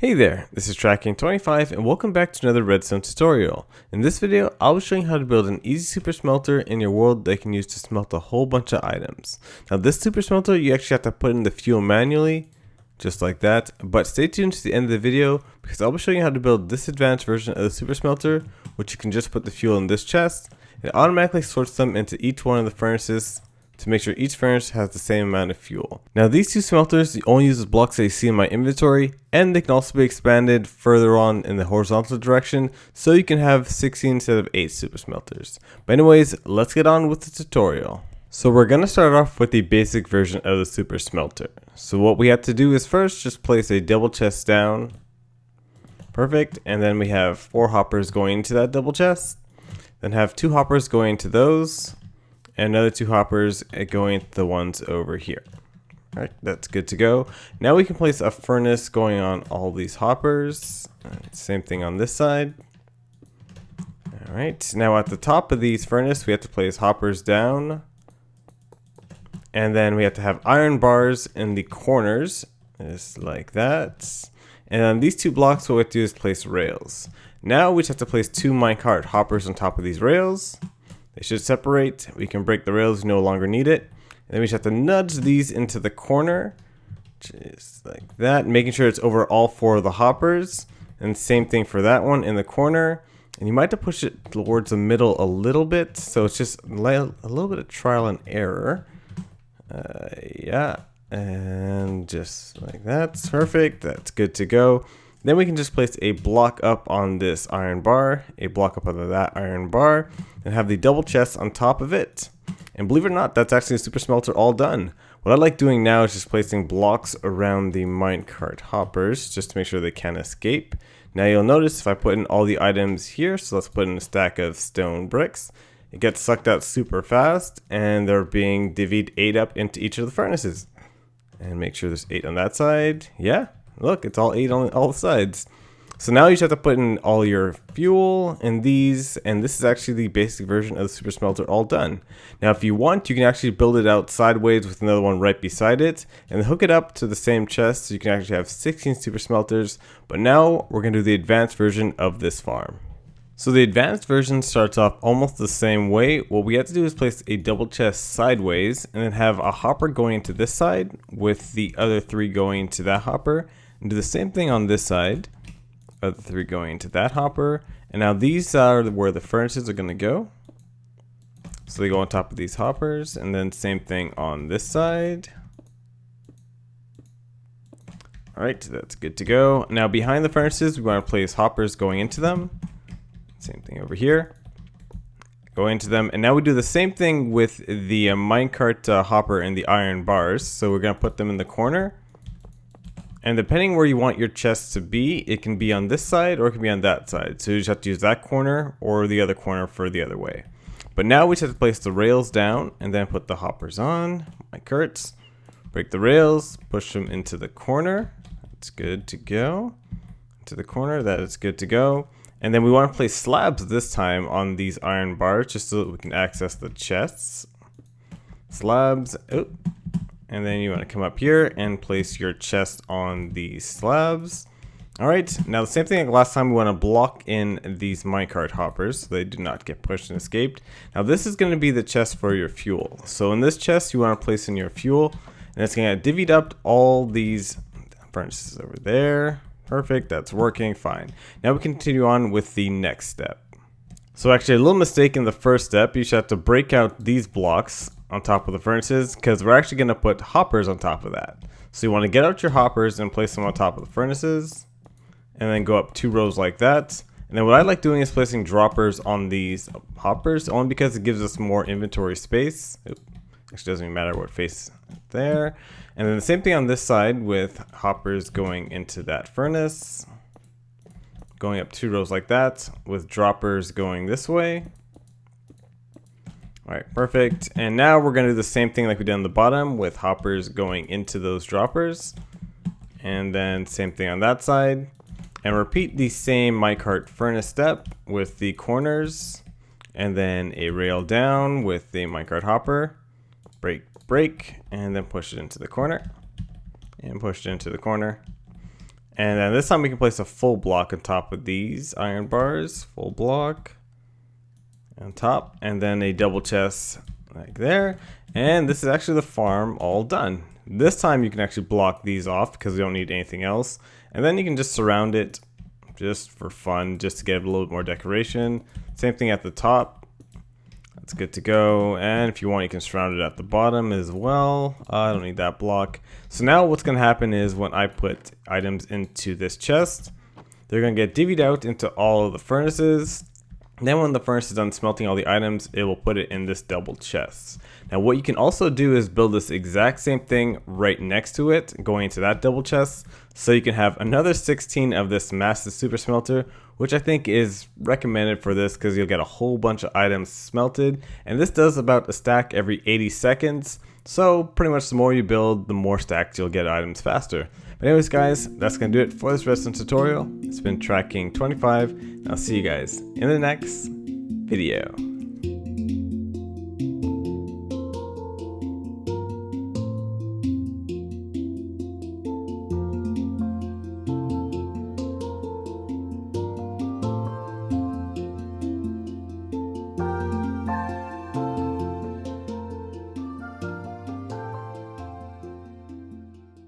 Hey there, this is Tracking25 and welcome back to another Redstone tutorial. In this video, I'll be showing how to build an easy super smelter in your world that you can use to smelt a whole bunch of items. Now this super smelter, you actually have to put in the fuel manually, just like that, but stay tuned to the end of the video because I'll be showing you how to build this advanced version of the super smelter, which you can just put the fuel in this chest. It automatically sorts them into each one of the furnaces to make sure each furnace has the same amount of fuel. Now these two smelters, you only use the blocks that you see in my inventory, and they can also be expanded further on in the horizontal direction, so you can have 16 instead of 8 super smelters. But anyways, let's get on with the tutorial. So we're going to start off with the basic version of the super smelter. So what we have to do is first just place a double chest down. Perfect, and then we have 4 hoppers going into that double chest. Then have 2 hoppers going into those. And another 2 hoppers going to the ones over here. Alright, that's good to go. Now we can place a furnace going on all these hoppers. Same thing on this side. Alright, now at the top of these furnace, we have to place hoppers down. And then we have to have iron bars in the corners, just like that. And on these 2 blocks, what we have to do is place rails. Now we just have to place 2 minecart hoppers on top of these rails. They should separate. We can break the rails, no longer need it. And then we just have to nudge these into the corner, just like that, making sure it's over all 4 of the hoppers. And same thing for that one in the corner. And you might have to push it towards the middle a little bit, so it's just a little bit of trial and error. Yeah, and just like that's perfect. That's good to go. Then we can just place a block up on this iron bar, a block up on that iron bar, and have the double chest on top of it. And believe it or not, that's actually a super smelter all done. What I like doing now is just placing blocks around the minecart hoppers just to make sure they can't escape. Now you'll notice if I put in all the items here, so let's put in a stack of stone bricks, it gets sucked out super fast and they're being divvied 8 up into each of the furnaces. And make sure there's 8 on that side. Yeah. Look, it's all 8 on all the sides. So now you just have to put in all your fuel and these, and this is actually the basic version of the super smelter all done. Now if you want, you can actually build it out sideways with another one right beside it and hook it up to the same chest so you can actually have 16 super smelters. But now we're going to do the advanced version of this farm. So the advanced version starts off almost the same way. What we have to do is place a double chest sideways and then have a hopper going into this side with the other 3 going to that hopper. And do the same thing on this side, other 3 going into that hopper. And now these are where the furnaces are going to go. So they go on top of these hoppers, and then same thing on this side. Alright, that's good to go. Now behind the furnaces, we want to place hoppers going into them. Same thing over here. Go into them, and now we do the same thing with the minecart hopper and the iron bars. So we're going to put them in the corner. And depending where you want your chest to be, it can be on this side or it can be on that side. So you just have to use that corner or the other corner for the other way. But now we just have to place the rails down and then put the hoppers on, minecarts, break the rails, push them into the corner. That's good to go. To the corner, that is good to go. And then we want to place slabs this time on these iron bars just so that we can access the chests. Slabs. Oh. And then you want to come up here and place your chest on these slabs. Alright, now the same thing like last time, we want to block in these minecart hoppers so they do not get pushed and escaped. Now this is going to be the chest for your fuel. So in this chest you want to place in your fuel, and it's going to divvy up all these furnaces over there. Perfect, that's working fine. Now we continue on with the next step. So actually a little mistake in the first step, you should have to break out these blocks on top of the furnaces because we're actually going to put hoppers on top of that. So you want to get out your hoppers and place them on top of the furnaces and then go up 2 rows like that. And then what I like doing is placing droppers on these hoppers only because it gives us more inventory space. Oop. Actually doesn't even matter what face there. And then the same thing on this side with hoppers going into that furnace. Going up 2 rows like that with droppers going this way. Alright, perfect. And now we're going to do the same thing like we did on the bottom with hoppers going into those droppers. And then same thing on that side. And repeat the same minecart furnace step with the corners. And then a rail down with the minecart hopper. Break, and then push it into the corner. And push it into the corner. And then this time we can place a full block on top of these iron bars. Full block on top, and then a double chest like there. And this is actually the farm all done. This time you can actually block these off because we don't need anything else. And then you can just surround it just for fun, just to get a little bit more decoration. Same thing at the top. That's good to go. And if you want, you can surround it at the bottom as well. I don't need that block. So now what's going to happen is when I put items into this chest, they're going to get divvied out into all of the furnaces. And then when the furnace is done smelting all the items, it will put it in this double chest. Now what you can also do is build this exact same thing right next to it, going into that double chest. So you can have another 16 of this massive super smelter, which I think is recommended for this because you'll get a whole bunch of items smelted. And this does about a stack every 80 seconds. So pretty much the more you build, the more stacks you'll get items faster. But anyways guys, that's going to do it for this redstone tutorial. It's been Tracking 25. And I'll see you guys in the next video.